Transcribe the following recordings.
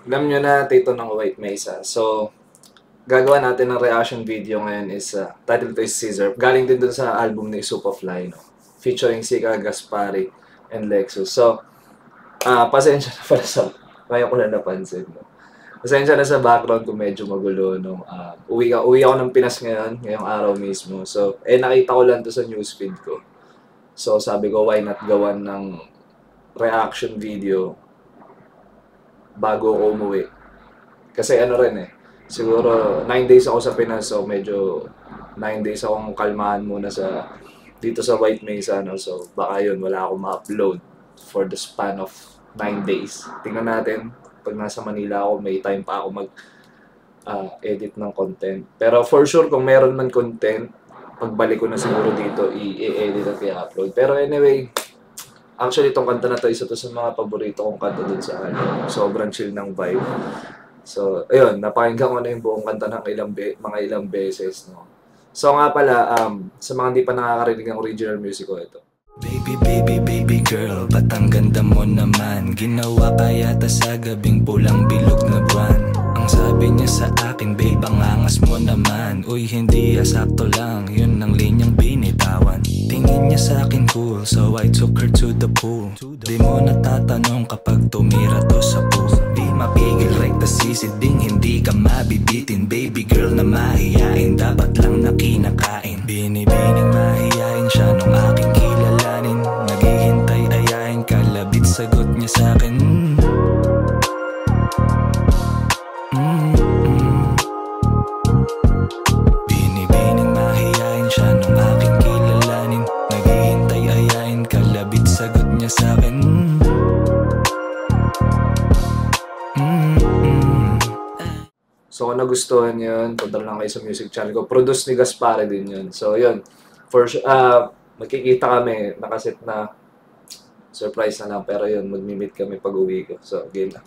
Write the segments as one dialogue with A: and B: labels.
A: Alam nyo na Tito ng White Mesa. So, gagawa natin ng reaction video ngayon is, title to is Caesar. Galing din dun sa album ni Superfly, no? Featuring Sika Gaspari and Lexus. So, pasensya na pala sa, kaya ko na napansin, no? Pasensya na sa background kung medyo magulo, no? Uwi ako ng Pinas ngayon, ngayong araw mismo. So, nakita ko lang to sa newsfeed ko. So, sabi ko, why not gawan ng reaction video bago ako umuwi. Kasi ano rin siguro 9 days ako sa Pinas, so medyo 9 days akong kalmahan muna dito sa White Mesa, no? So baka yun, wala akong ma-upload for the span of 9 days. Tingnan natin, pag nasa Manila ako, may time pa ako edit ng content. Pero for sure, kung meron man content, pagbalik ko na siguro dito, i-edit at i-upload. Pero anyway, actually, itong kanta na to, isa to sa mga paborito kong kanta dun sa sobrang chill ng vibe. So, ayun, napakinggan ko na yung buong kanta ng mga ilang beses, no? So nga pala, sa mga hindi pa nakakarinig ng original music ko, ito.
B: Baby, baby, baby girl, ba't ang ganda mo naman? Ginawa ka yata sa gabing pulang bilog na buwan. Ang sabi niya sa akin, babe, ang angas mo naman. Uy, hindi sakto lang, yun ang linyang binitawan. Tingin niya sa akin cool, so I took her to the pool. Di mo natatanong kapag tumira to sa pool. Di mapigil rekta sisiding, hindi ka mabibitin. Baby girl na mahiyain, dapat lang na kinakain. Binibining mahiyain siya nung aking kilalanin. Naghihintay ayain, kalabit sagot niya sa akin. Binibining mahiyain siya nung aking kilalanin. Naghihintay ayain, kalabit sagot niya sa akin.
A: So kung nagustuhan yun, punta lang kayo sa music channel ko. Produce ni Gaspare din yun. So yun, for magkikita kami, nakaset na surprise na lang. Pero yun, mag-meet kami pag uwi ko. So, game na.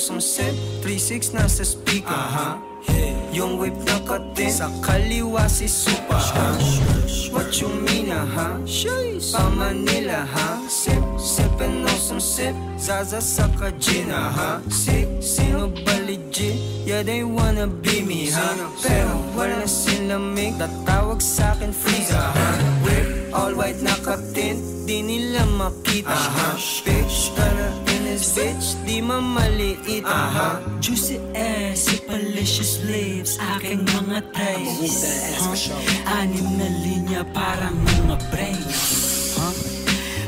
B: Some sip, 3-6 nasa speaker, yung whip na katin, sa kaliwa si Super, what you mean, pa Manila, sip, sippin' on some sip, Zaza sa kajina, sino ba legit? Yeah, they wanna be me, pero wala silang mig, tatawag sa'kin freezer, whip, all white na katin, di nila makita, bitch, gonna bitch, di mamaliit. Juicy ass, palicious lips, aking mga thighs. Anim na linya, parang mga brains.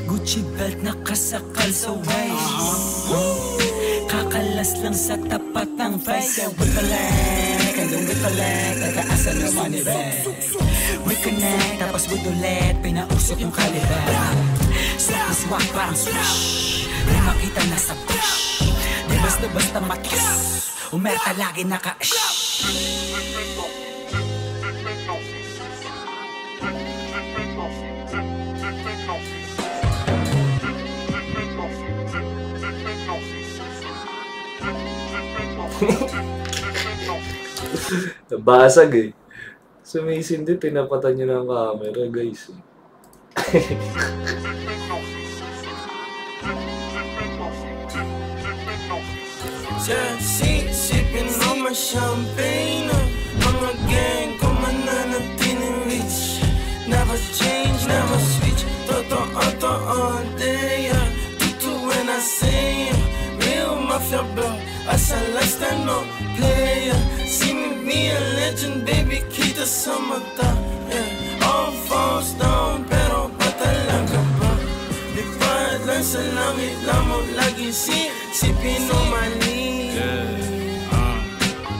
B: Gucci belt nakasakal sa waist. Kakalas lang sa tapat ng face. We collect, hanggang we collect, nagkaasan ng money bag. We connect, tapos we ulit, pinausok yung kaliber. Sa swak parang swish, di makita na sa bush. Di basta-basta makiss, umerta lagi naka-ish.
A: Nabasag Sumisindi, tinapatan niyo ng camera, guys.
B: Sipping on my champagne, mga gang ko mananatiling rich. Never change, never switch, totoo day. Tutu when I say real mafia bro, as a last time no player. See me be a legend, baby, kita sa mata. All falls down, pero patalang ka pa. Di pa lang sa langit, lamang lagi sipping on my lean.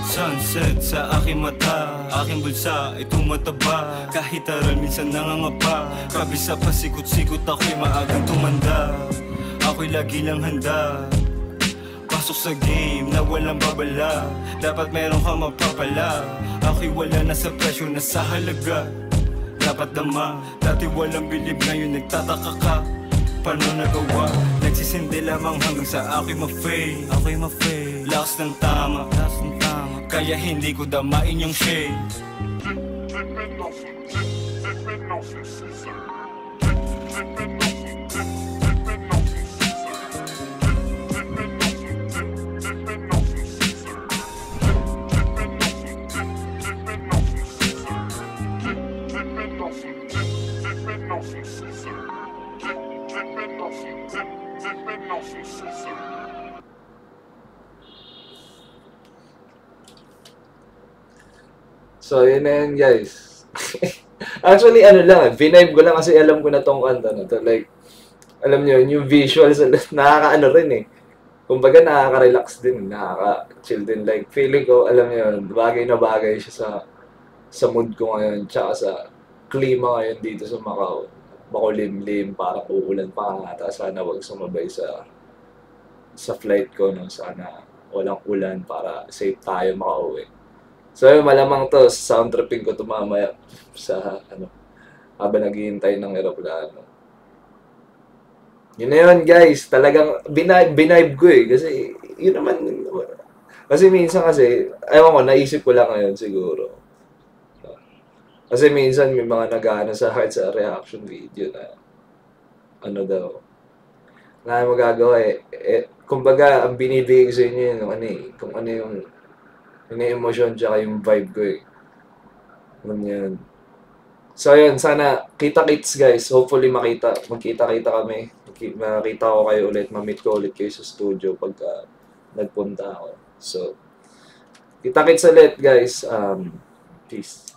C: Sunset.
B: set sa aking mata, aking bulsa ay tumataba. Kahit aral minsan nangangapa, kabisa pa sikot-sikot ako'y maagang tumanda. Ako'y lagi lang handa, pasok sa game na walang babala. Dapat meron ka mapapala, ako'y wala na sa presyo na sa halaga. Dapat dama, dati walang bilib, ngayon nagtataka ka. Paano nagawa? Nagsisindi lamang hanggang sa ako'y ma-fade. Lakas ng tama, kaya hindi ko damain yung shade.
A: So, yun na yun, guys. Actually, ano lang, vibe ko lang kasi alam ko na tong kanta na to. Like, alam nyo, yung visuals, nakaka-ano rin eh. Kumbaga, nakaka-relax din, nakaka-chill din. Like, feeling ko, alam nyo, bagay na bagay siya sa mood ko ngayon, tsaka sa klima ngayon dito sa Macau. Makulimlim, parang uulan pa nga. Sana wag sumabay sa flight ko, no? Sana walang ulan para safe tayo makauwi. So, malamang to, sound tripping ko to mamaya sa, habang naghihintay ng aeroplano. Yun na yun, guys. Talagang binibe ko eh. Kasi, yun naman. Kasi minsan kasi, ewan ko, naisip ko lang ngayon siguro. Kasi minsan may mga nag-aano sa akin sa reaction video na, ano daw, na magagawa eh. Kumbaga, ang binibigay ko sa inyo yun, kung ano yung emotion tsaka yung vibe ko eh. Alam niyo yun. So yun, sana kita-kits guys. Hopefully magkita-kita kami. Makita ko kayo ulit, ma-meet ko ulit kayo sa studio pagka nagpunta ako. So, kita-kits ulit guys. Peace.